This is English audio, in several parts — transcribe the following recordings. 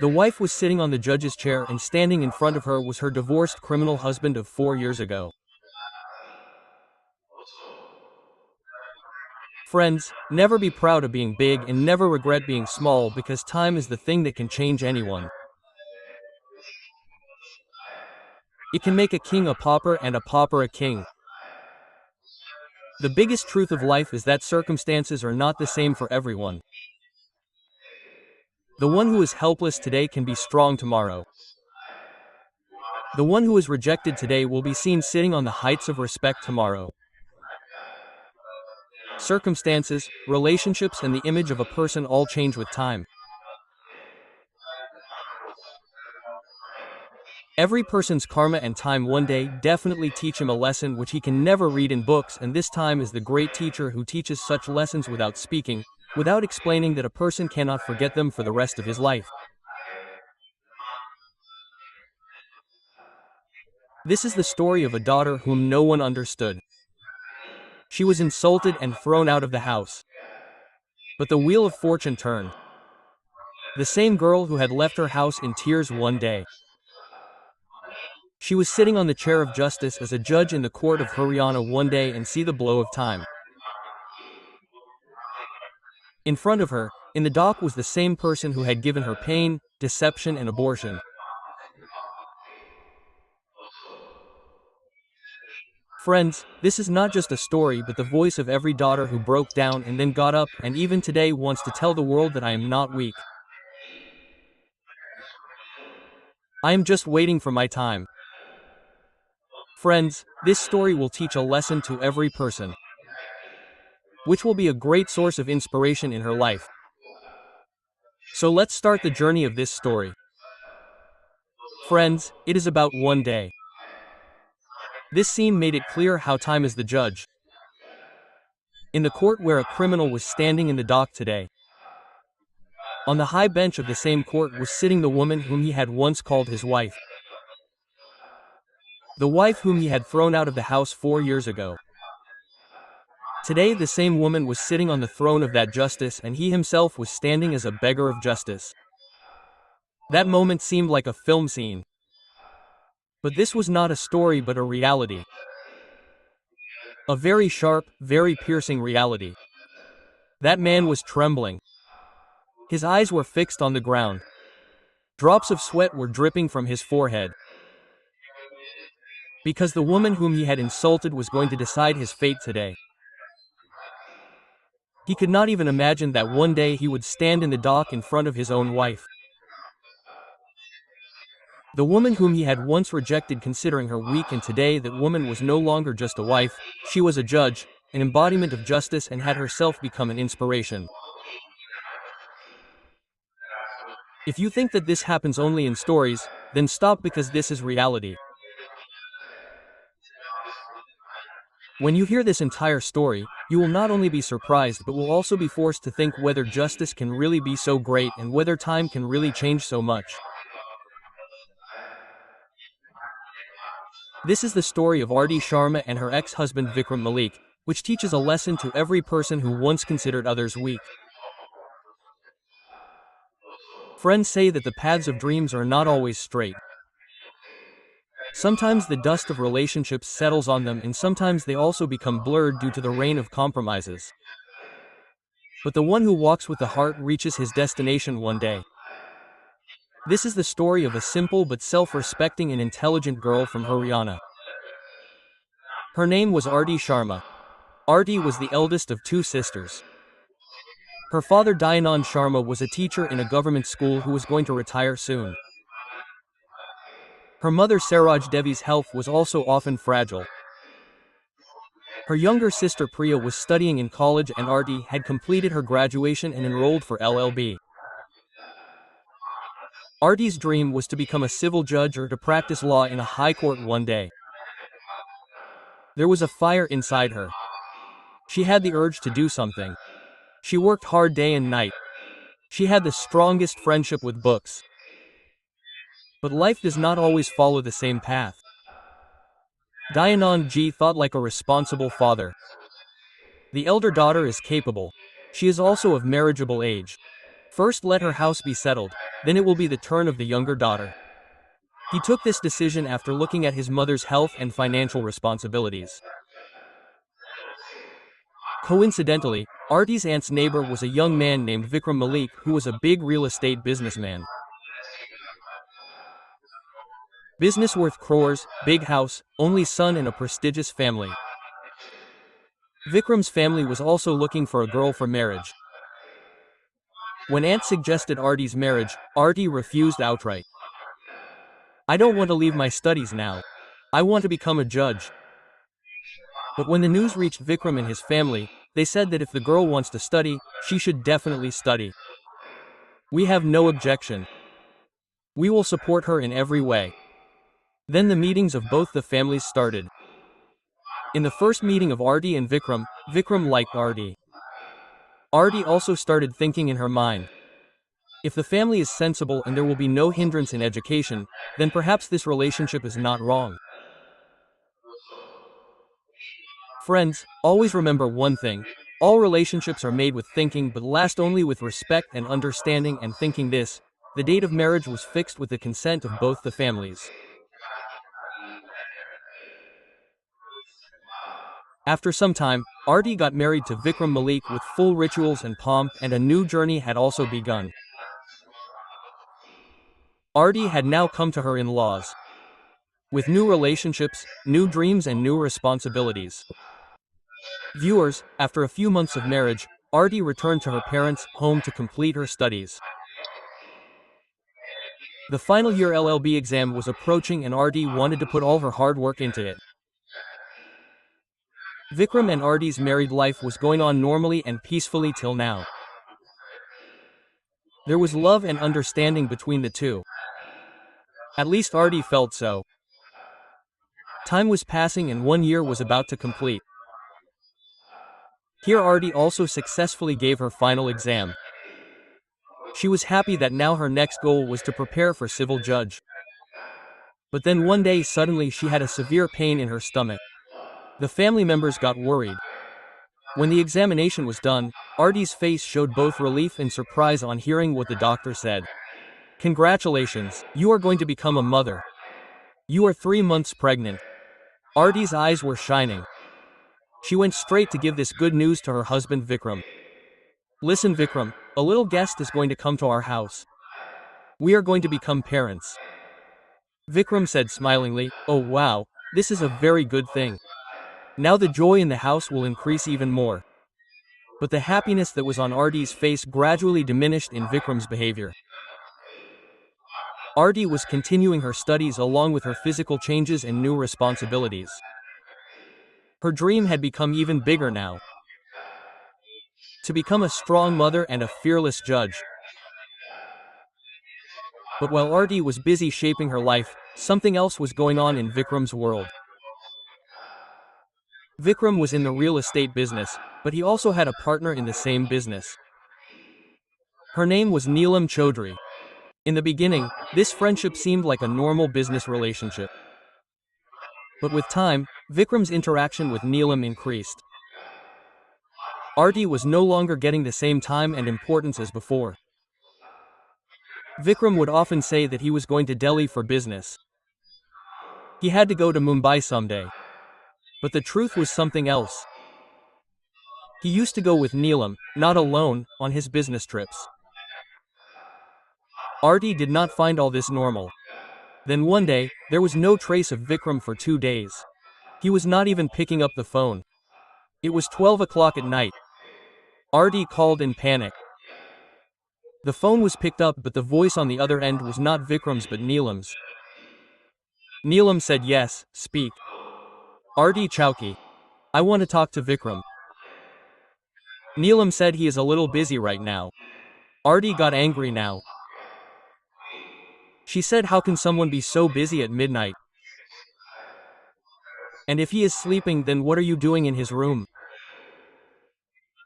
The wife was sitting on the judge's chair and standing in front of her was her divorced criminal husband of 4 years ago. Friends, never be proud of being big and never regret being small because time is the thing that can change anyone. It can make a king a pauper and a pauper a king. The biggest truth of life is that circumstances are not the same for everyone. The one who is helpless today can be strong tomorrow. The one who is rejected today will be seen sitting on the heights of respect tomorrow. Circumstances, relationships, and the image of a person all change with time. Every person's karma and time one day definitely teach him a lesson which he can never read in books, and this time is the great teacher who teaches such lessons without speaking, without explaining, that a person cannot forget them for the rest of his life. This is the story of a daughter whom no one understood. She was insulted and thrown out of the house. But the wheel of fortune turned. The same girl who had left her house in tears one day. She was sitting on the chair of justice as a judge in the court of Haryana one day and see the blow of time. In front of her, in the dock, was the same person who had given her pain, deception, and abortion. Friends, this is not just a story but the voice of every daughter who broke down and then got up and even today wants to tell the world that I am not weak. I am just waiting for my time. Friends, this story will teach a lesson to every person, which will be a great source of inspiration in her life. So let's start the journey of this story. Friends, it is about one day. This scene made it clear how time is the judge. In the court where a criminal was standing in the dock today. On the high bench of the same court was sitting the woman whom he had once called his wife. The wife whom he had thrown out of the house 4 years ago. Today the same woman was sitting on the throne of that justice and he himself was standing as a beggar of justice. That moment seemed like a film scene. But this was not a story but a reality. A very sharp, very piercing reality. That man was trembling. His eyes were fixed on the ground. Drops of sweat were dripping from his forehead. Because the woman whom he had insulted was going to decide his fate today. He could not even imagine that one day he would stand in the dock in front of his own wife. The woman whom he had once rejected considering her weak, and today that woman was no longer just a wife, she was a judge, an embodiment of justice, and had herself become an inspiration. If you think that this happens only in stories, then stop, because this is reality. When you hear this entire story, you will not only be surprised but will also be forced to think whether justice can really be so great and whether time can really change so much. This is the story of Arti Sharma and her ex-husband Vikram Malik, which teaches a lesson to every person who once considered others weak. Friends say that the paths of dreams are not always straight. Sometimes the dust of relationships settles on them, and sometimes they also become blurred due to the rain of compromises. But the one who walks with the heart reaches his destination one day. This is the story of a simple but self-respecting and intelligent girl from Haryana. Her name was Arti Sharma. Arti was the eldest of 2 sisters. Her father Dayanand Sharma was a teacher in a government school who was going to retire soon. Her mother Saroj Devi's health was also often fragile. Her younger sister Priya was studying in college and Arti had completed her graduation and enrolled for LLB. Arti's dream was to become a civil judge or to practice law in a high court one day. There was a fire inside her. She had the urge to do something. She worked hard day and night. She had the strongest friendship with books. But life does not always follow the same path. Dayanand ji thought like a responsible father. The elder daughter is capable. She is also of marriageable age. First let her house be settled. then it will be the turn of the younger daughter. He took this decision after looking at his mother's health and financial responsibilities. Coincidentally, Artie's aunt's neighbor was a young man named Vikram Malik who was a big real estate businessman. Business worth crores, big house, only son in a prestigious family. Vikram's family was also looking for a girl for marriage. When aunt suggested Artie's marriage, Artie refused outright. "I don't want to leave my studies now. I want to become a judge." But when the news reached Vikram and his family, they said that if the girl wants to study, she should definitely study. "We have no objection. We will support her in every way." Then the meetings of both the families started. In the first meeting of Artie and Vikram, Vikram liked Artie. Artie also started thinking in her mind, if the family is sensible and there will be no hindrance in education, then perhaps this relationship is not wrong. Friends, always remember one thing: all relationships are made with thinking but last only with respect and understanding and thinking. The date of marriage was fixed with the consent of both the families. After some time, Artie got married to Vikram Malik with full rituals and pomp, and a new journey had also begun. Artie had now come to her in-laws with new relationships, new dreams and new responsibilities. Viewers, after a few months of marriage, Artie returned to her parents' home to complete her studies. The final year LLB exam was approaching and Artie wanted to put all her hard work into it. Vikram and Artie's married life was going on normally and peacefully till now. There was love and understanding between the two. At least Artie felt so. Time was passing and 1 year was about to complete. Here Artie also successfully gave her final exam. She was happy that now her next goal was to prepare for civil judge. But then one day suddenly she had a severe pain in her stomach. The family members got worried. When the examination was done, Artie's face showed both relief and surprise on hearing what the doctor said. "Congratulations, you are going to become a mother. You are 3 months pregnant." Artie's eyes were shining. She went straight to give this good news to her husband Vikram. "Listen Vikram, a little guest is going to come to our house. We are going to become parents." Vikram said smilingly, "Oh wow, this is a very good thing. Now the joy in the house will increase even more." But the happiness that was on Artie's face gradually diminished in Vikram's behavior. Artie was continuing her studies along with her physical changes and new responsibilities. Her dream had become even bigger now: to become a strong mother and a fearless judge. But while Artie was busy shaping her life, something else was going on in Vikram's world. Vikram was in the real estate business, but he also had a partner in the same business. Her name was Neelam Chaudhary. In the beginning, this friendship seemed like a normal business relationship. But with time, Vikram's interaction with Neelam increased. Artie was no longer getting the same time and importance as before. Vikram would often say that he was going to Delhi for business. He had to go to Mumbai someday. But the truth was something else. He used to go with Neelam, not alone, on his business trips. Artie did not find all this normal. Then one day, there was no trace of Vikram for 2 days. He was not even picking up the phone. It was 12 o'clock at night. Artie called in panic. The phone was picked up but the voice on the other end was not Vikram's but Neelam's. Neelam said, "Yes, speak." "Artie Chowki. I want to talk to Vikram." Neelam said he is a little busy right now. Artie got angry now. She said, "How can someone be so busy at midnight? And if he is sleeping, then what are you doing in his room?"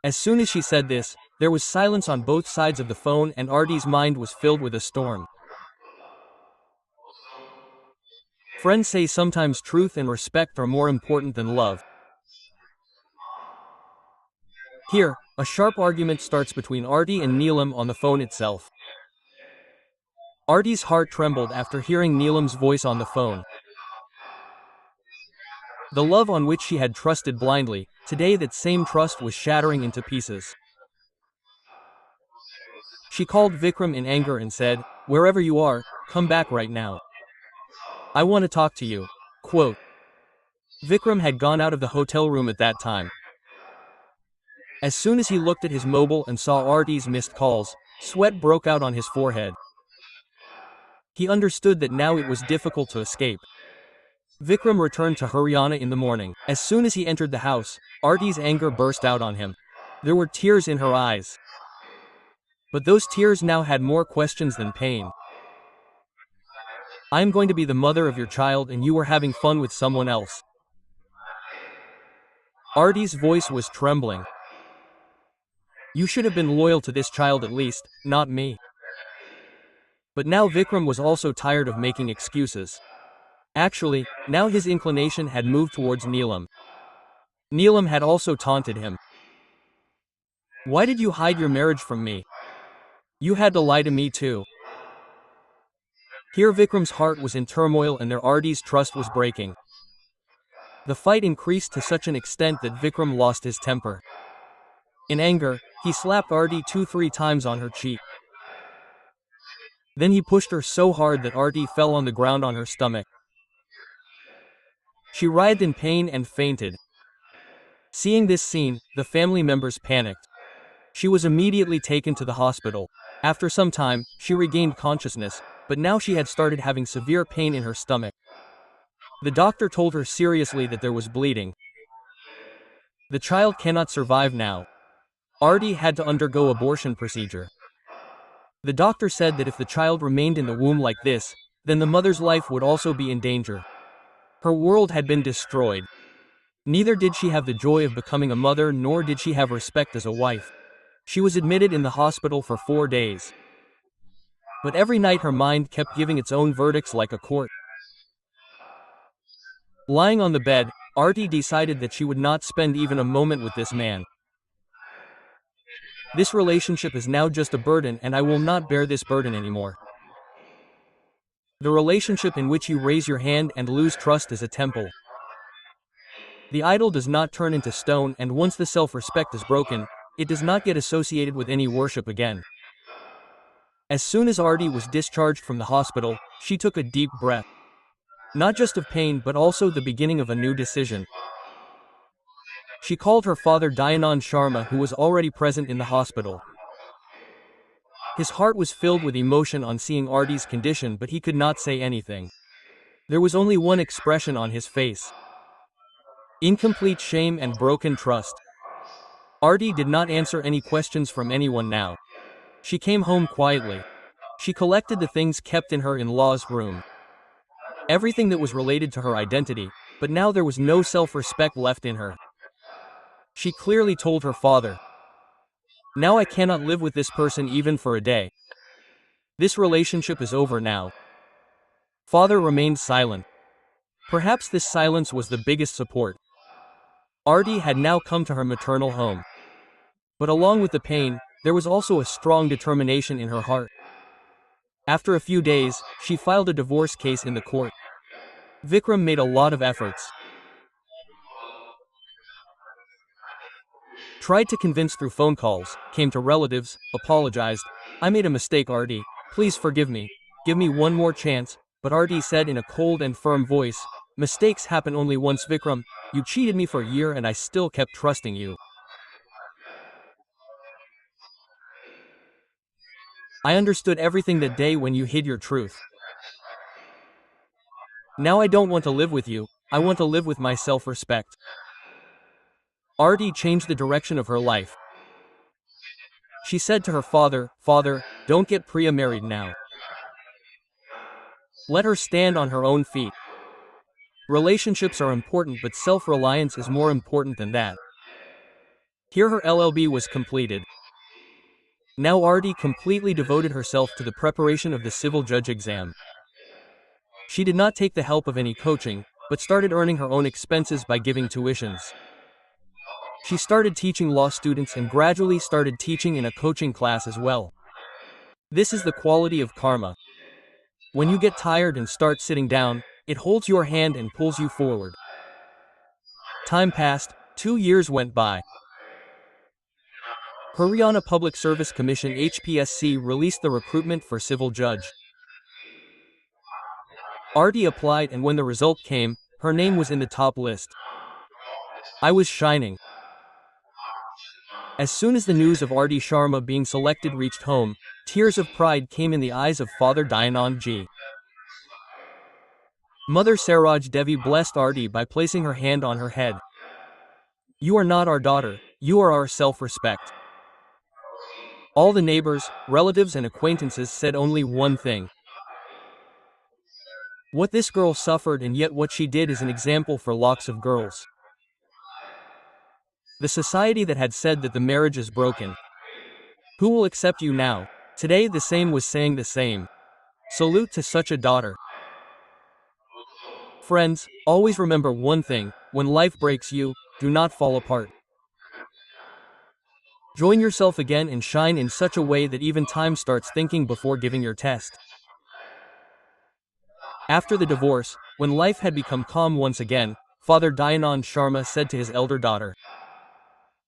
As soon as she said this, there was silence on both sides of the phone and Artie's mind was filled with a storm. Friends say sometimes truth and respect are more important than love. Here, a sharp argument starts between Artie and Neelam on the phone itself. Artie's heart trembled after hearing Neelam's voice on the phone. The love on which she had trusted blindly, today that same trust was shattering into pieces. She called Vikram in anger and said, "Wherever you are, come back right now. I want to talk to you." Quote. Vikram had gone out of the hotel room at that time. As soon as he looked at his mobile and saw Artie's missed calls, sweat broke out on his forehead. He understood that now it was difficult to escape. Vikram returned to Haryana in the morning. As soon as he entered the house, Artie's anger burst out on him. There were tears in her eyes. But those tears now had more questions than pain. "I am going to be the mother of your child and you were having fun with someone else." Artie's voice was trembling. "You should have been loyal to this child at least, not me." But now Vikram was also tired of making excuses. Actually, now his inclination had moved towards Neelam. Neelam had also taunted him. "Why did you hide your marriage from me? You had to lie to me too." Here Vikram's heart was in turmoil and their Artie's trust was breaking. The fight increased to such an extent that Vikram lost his temper. In anger, he slapped Artie 2-3 times on her cheek. Then he pushed her so hard that Artie fell on the ground on her stomach. She writhed in pain and fainted. Seeing this scene, the family members panicked. She was immediately taken to the hospital. After some time, she regained consciousness, but now she had started having severe pain in her stomach. The doctor told her seriously that there was bleeding. "The child cannot survive now." Artie had to undergo abortion procedure. The doctor said that if the child remained in the womb like this, then the mother's life would also be in danger. Her world had been destroyed. Neither did she have the joy of becoming a mother nor did she have respect as a wife. She was admitted in the hospital for 4 days. But every night her mind kept giving its own verdicts like a court. Lying on the bed, Artie decided that she would not spend even a moment with this man. "This relationship is now just a burden and I will not bear this burden anymore." The relationship in which you raise your hand and lose trust is a temple. The idol does not turn into stone, and once the self-respect is broken, it does not get associated with any worship again. As soon as Artie was discharged from the hospital, she took a deep breath. Not just of pain but also the beginning of a new decision. She called her father Dayanand Sharma, who was already present in the hospital. His heart was filled with emotion on seeing Artie's condition, but he could not say anything. There was only one expression on his face: incomplete shame and broken trust. Artie did not answer any questions from anyone now. She came home quietly. She collected the things kept in her in-law's room. Everything that was related to her identity, but now there was no self-respect left in her. She clearly told her father, "Now I cannot live with this person even for a day. This relationship is over now." Father remained silent. Perhaps this silence was the biggest support. Artie had now come to her maternal home. But along with the pain, there was also a strong determination in her heart. After a few days, she filed a divorce case in the court. Vikram made a lot of efforts. Tried to convince through phone calls, came to relatives, apologized. "I made a mistake, Artie. Please forgive me. Give me one more chance." But Artie said in a cold and firm voice, "Mistakes happen only once, Vikram. You cheated me for a year and I still kept trusting you. I understood everything that day when you hid your truth. Now I don't want to live with you, I want to live with my self-respect." Artie changed the direction of her life. She said to her father, "Father, don't get Priya married now. Let her stand on her own feet. Relationships are important but self-reliance is more important than that." Here her LLB was completed. Now Artie completely devoted herself to the preparation of the civil judge exam. She did not take the help of any coaching, but started earning her own expenses by giving tuitions. She started teaching law students and gradually started teaching in a coaching class as well. This is the quality of karma. When you get tired and start sitting down, it holds your hand and pulls you forward. Time passed, 2 years went by. Haryana Public Service Commission (HPSC) released the recruitment for civil judge. Arti applied, and when the result came, her name was in the top list. I was shining. As soon as the news of Arti Sharma being selected reached home, tears of pride came in the eyes of Father Dayanand Ji. Mother Saroj Devi blessed Arti by placing her hand on her head. "You are not our daughter, you are our self-respect." All the neighbors, relatives and acquaintances said only one thing. What this girl suffered, and yet what she did is an example for lakhs of girls. The society that had said that the marriage is broken. Who will accept you now? Today the same was saying the same. Salute to such a daughter. Friends, always remember one thing: when life breaks you, do not fall apart. Join yourself again and shine in such a way that even time starts thinking before giving your test. After the divorce, when life had become calm once again, Father Dayanand Sharma said to his elder daughter,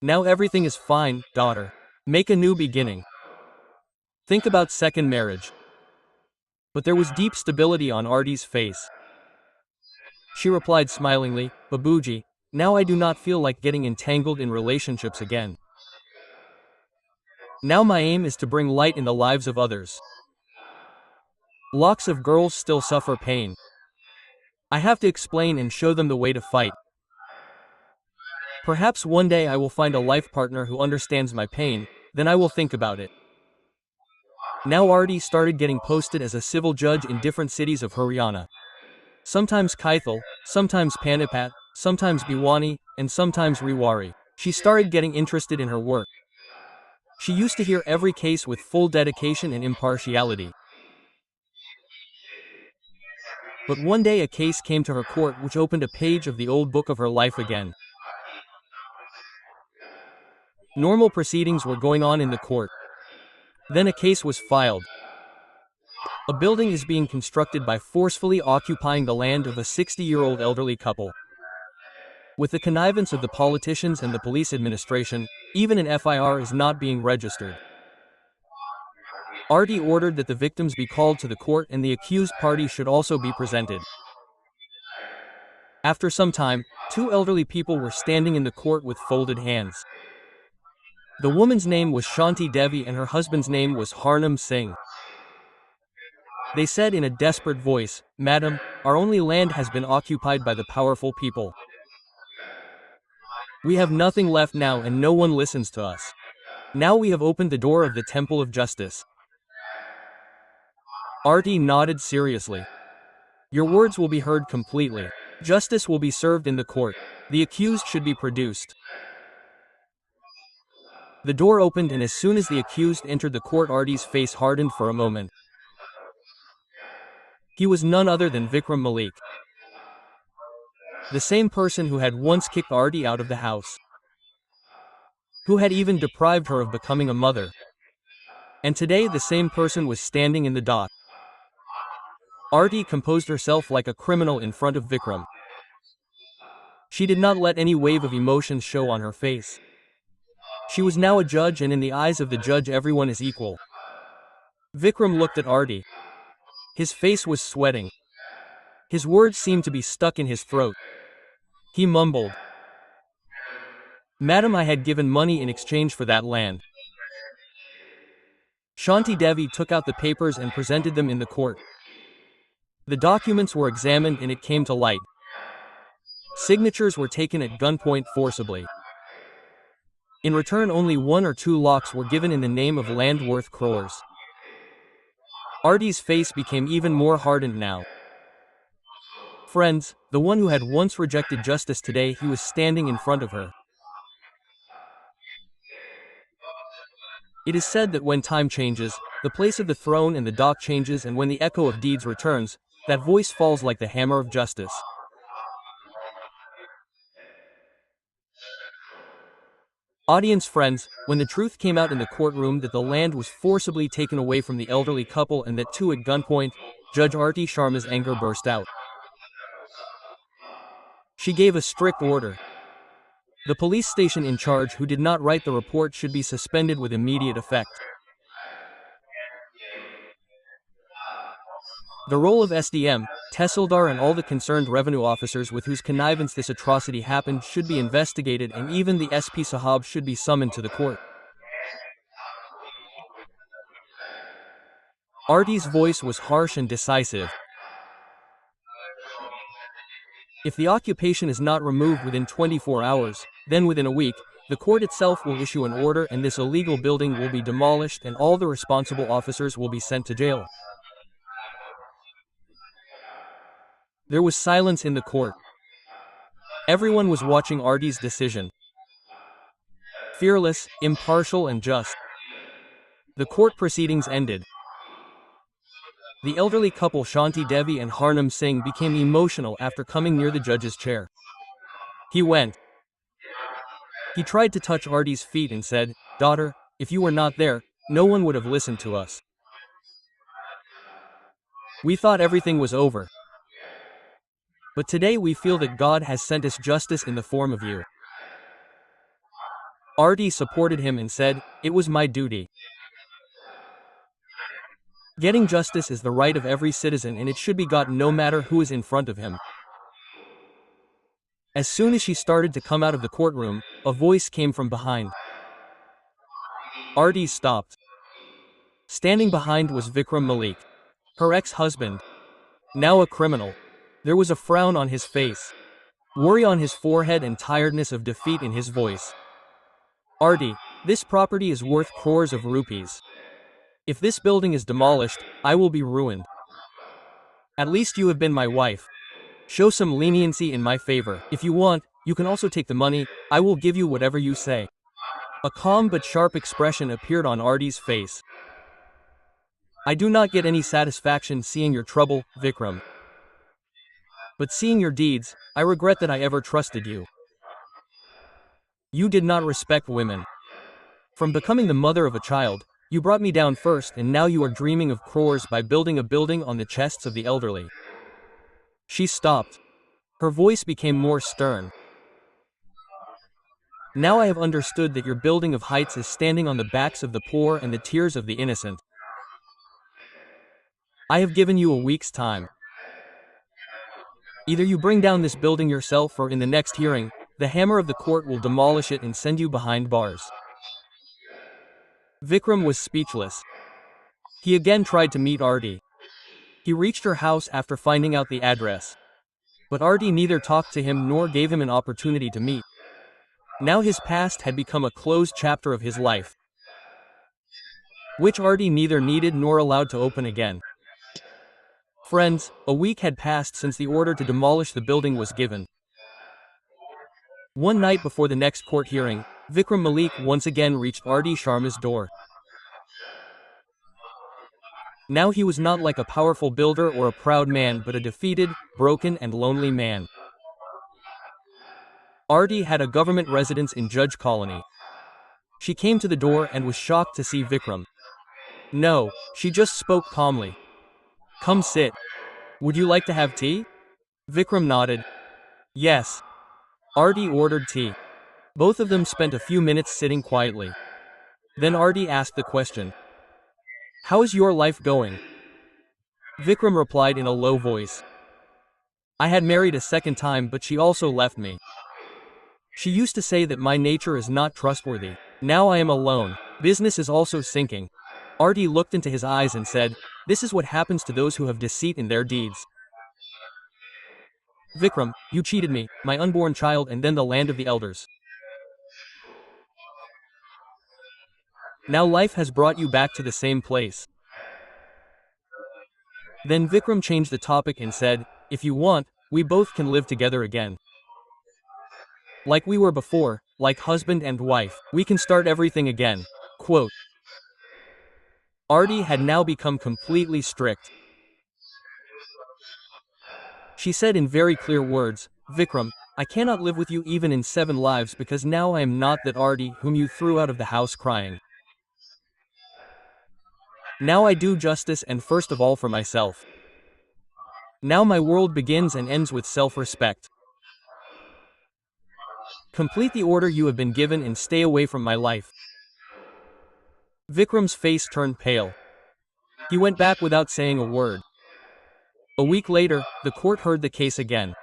"Now everything is fine, daughter. Make a new beginning. Think about second marriage." But there was deep stability on Arti's face. She replied smilingly, "Babuji, now I do not feel like getting entangled in relationships again. Now my aim is to bring light in the lives of others. Lakhs of girls still suffer pain. I have to explain and show them the way to fight. Perhaps one day I will find a life partner who understands my pain, then I will think about it." Now Arti started getting posted as a civil judge in different cities of Haryana. Sometimes Kaithal, sometimes Panipat, sometimes Bhiwani, and sometimes Rewari. She started getting interested in her work. She used to hear every case with full dedication and impartiality. But one day a case came to her court which opened a page of the old book of her life again. Normal proceedings were going on in the court. Then a case was filed. A building is being constructed by forcefully occupying the land of a 60-year-old elderly couple. With the connivance of the politicians and the police administration, even an FIR is not being registered. Arti ordered that the victims be called to the court and the accused party should also be presented. After some time, two elderly people were standing in the court with folded hands. The woman's name was Shanti Devi and her husband's name was Harnam Singh. They said in a desperate voice, "Madam, our only land has been occupied by the powerful people. We have nothing left now and no one listens to us. Now we have opened the door of the temple of justice." Arti nodded seriously. "Your words will be heard completely. Justice will be served in the court. The accused should be produced." The door opened, and as soon as the accused entered the court, Arti's face hardened for a moment. He was none other than Vikram Malik. The same person who had once kicked Arti out of the house. Who had even deprived her of becoming a mother. And today the same person was standing in the dock. Arti composed herself like a criminal in front of Vikram. She did not let any wave of emotions show on her face. She was now a judge, and in the eyes of the judge everyone is equal. Vikram looked at Arti. His face was sweating. His words seemed to be stuck in his throat. He mumbled, "Madam, I had given money in exchange for that land." Shanti Devi took out the papers and presented them in the court. The documents were examined and it came to light. Signatures were taken at gunpoint forcibly. In return, only 1 or 2 lakhs were given in the name of land worth crores. Arti's face became even more hardened now. Friends, the one who had once rejected justice, today he was standing in front of her. It is said that when time changes, the place of the throne and the dock changes, and when the echo of deeds returns, that voice falls like the hammer of justice. Audience friends, when the truth came out in the courtroom that the land was forcibly taken away from the elderly couple and that too at gunpoint, Judge Arti Sharma's anger burst out. She gave a strict order. The police station in charge who did not write the report should be suspended with immediate effect. The role of SDM, Tehsildar and all the concerned revenue officers with whose connivance this atrocity happened should be investigated, and even the SP Sahab should be summoned to the court. Arti's voice was harsh and decisive. If the occupation is not removed within 24 hours, then within a week, the court itself will issue an order and this illegal building will be demolished and all the responsible officers will be sent to jail. There was silence in the court. Everyone was watching Arti's decision. Fearless, impartial and just. The court proceedings ended. The elderly couple Shanti Devi and Harnam Singh became emotional after coming near the judge's chair. He went. He tried to touch Arti's feet and said, "Daughter, if you were not there, no one would have listened to us. We thought everything was over. But today we feel that God has sent us justice in the form of you." Arti supported him and said, "It was my duty. Getting justice is the right of every citizen and it should be gotten no matter who is in front of him." As soon as she started to come out of the courtroom, a voice came from behind. Arti stopped. Standing behind was Vikram Malik, her ex-husband, now a criminal. There was a frown on his face, worry on his forehead and tiredness of defeat in his voice. "Arti, this property is worth crores of rupees. If this building is demolished, I will be ruined. At least you have been my wife. Show some leniency in my favor. If you want, you can also take the money. I will give you whatever you say." A calm but sharp expression appeared on Arti's face. "I do not get any satisfaction seeing your trouble, Vikram. But seeing your deeds, I regret that I ever trusted you. You did not respect women. From becoming the mother of a child, you brought me down first and now you are dreaming of crores by building a building on the chests of the elderly." She stopped. Her voice became more stern. "Now I have understood that your building of heights is standing on the backs of the poor and the tears of the innocent. I have given you a week's time. Either you bring down this building yourself or in the next hearing, the hammer of the court will demolish it and send you behind bars." Vikram was speechless. He again tried to meet Arti. He reached her house after finding out the address. But Arti neither talked to him nor gave him an opportunity to meet. Now his past had become a closed chapter of his life, which Arti neither needed nor allowed to open again. Friends, a week had passed since the order to demolish the building was given. One night before the next court hearing, Vikram Malik once again reached Arti Sharma's door. Now he was not like a powerful builder or a proud man but a defeated, broken and lonely man. Arti had a government residence in Judge Colony. She came to the door and was shocked to see Vikram. "No," she just spoke calmly. "Come sit. Would you like to have tea?" Vikram nodded. "Yes." Arti ordered tea. Both of them spent a few minutes sitting quietly. Then Arti asked the question, "How is your life going?" Vikram replied in a low voice, "I had married a second time but she also left me. She used to say that my nature is not trustworthy. Now I am alone. Business is also sinking." Arti looked into his eyes and said, "This is what happens to those who have deceit in their deeds. Vikram, you cheated me, my unborn child and then the land of the elders. Now life has brought you back to the same place." Then Vikram changed the topic and said, "If you want, we both can live together again. Like we were before, like husband and wife, we can start everything again." Quote. Arti had now become completely strict. She said in very clear words, "Vikram, I cannot live with you even in 7 lives because now I am not that Arti whom you threw out of the house crying. Now I do justice and first of all for myself. Now my world begins and ends with self-respect. Complete the order you have been given and stay away from my life. Vikram's face turned pale. He went back without saying a word. A week later, the court heard the case again.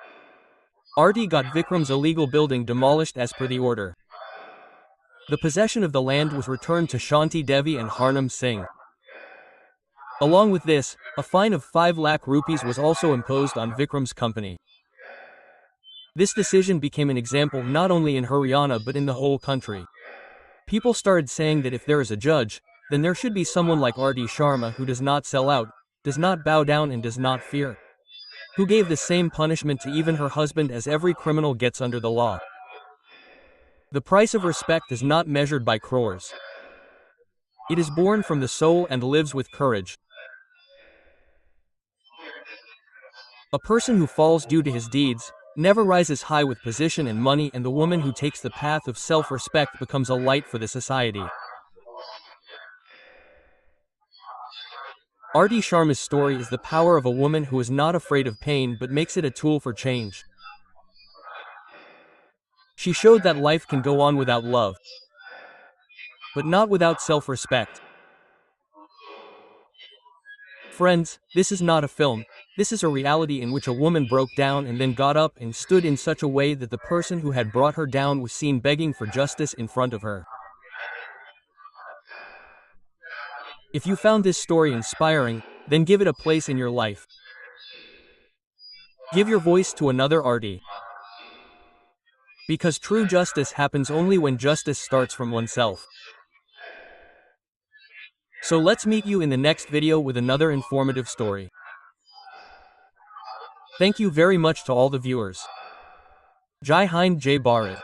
Arti got Vikram's illegal building demolished as per the order. The possession of the land was returned to Shanti Devi and Harnam Singh. Along with this, a fine of 5 lakh rupees was also imposed on Vikram's company. This decision became an example not only in Haryana but in the whole country. People started saying that if there is a judge, then there should be someone like R.D. Sharma who does not sell out, does not bow down and does not fear. Who gave the same punishment to even her husband as every criminal gets under the law. The price of respect is not measured by crores. It is born from the soul and lives with courage. A person who falls due to his deeds never rises high with position and money, and the woman who takes the path of self-respect becomes a light for the society. R.D. Sharma's story is the power of a woman who is not afraid of pain but makes it a tool for change. She showed that life can go on without love, but not without self-respect. Friends, this is not a film. This is a reality in which a woman broke down and then got up and stood in such a way that the person who had brought her down was seen begging for justice in front of her. If you found this story inspiring, then give it a place in your life. Give your voice to another Arti. Because true justice happens only when justice starts from oneself. So let's meet you in the next video with another informative story. Thank you very much to all the viewers. Jai Hind, Jai Bharat.